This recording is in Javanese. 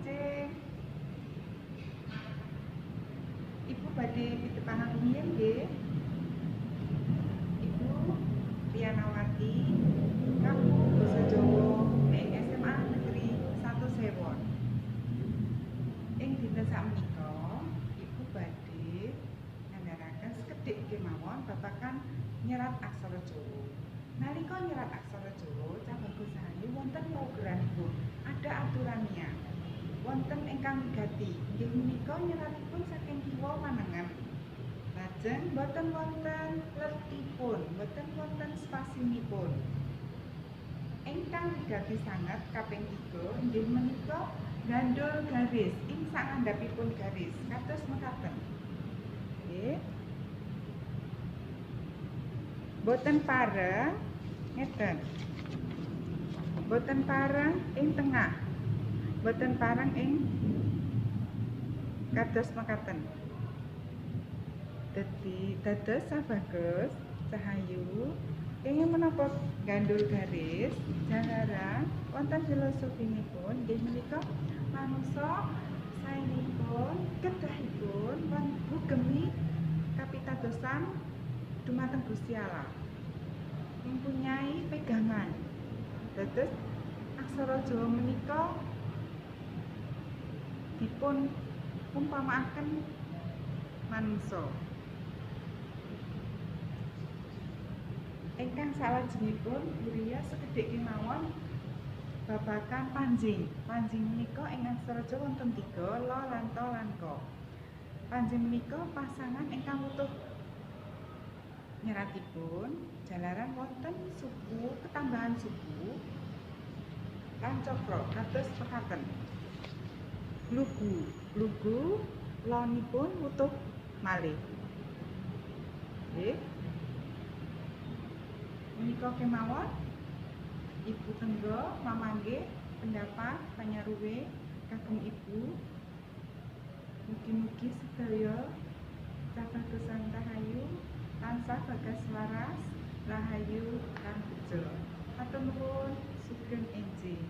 enjing. Ibu badhe pitahaken rumiyin nggih. Ibu Rianawati, Kampung Basa Jawa ing SMA Negeri 1 Sewon. Ing dinten sakmenika, Ibu badhe ngandharaken sekedhik kemawon babagan nyerat aksara Jawa. Nalika nyerat aksara Jawa, Cabagus Sahayu wonten programipun, ada aturannya. Wonten ingkang wigati, inggih menika nyeratipun saking kiwa manengen. Lajeng boten wonten letipun, boten wonten spasinipun. Ingkang wigati sanget kaping 3 inggih menika gandul garis ing sangandhapipun garis kados mekaten. Nggih. Boten pareng ngeten. Boten pareng ing tengah. Boten pareng ing kados mekaten. Dadi dados Cabagus Sahayu kenging menapa gandul garis jalaran wonten filosofinipun nggih menika manungsa saenipun kedahipun ngugemi kapitadosan dumateng Gusti Allah. Mempunyai pegangan. Dados aksara Jawa menika dipun umpamakaken manungsa. Ingkang salajengipun Buria sekedhik kemawon babagan panjing. Panjing menika ing aksara Jawa wonten 3, la lan ta lan ka. Panjing menika pasangan ingkang utuh nyeratipun jalaran wonten suku ketambahan suku lan cokro kados mekaten. Lugu lanipun utuh malih. Nggih. Menika kemawon Ibu Tenggo mamangge pendapat panyaruwe kagem Ibu. Mugi-mugi sedaya Cabagus Sahayu tansah bagas waras, rahayu lan bejo. Hatur nuwun, sugeng enjing.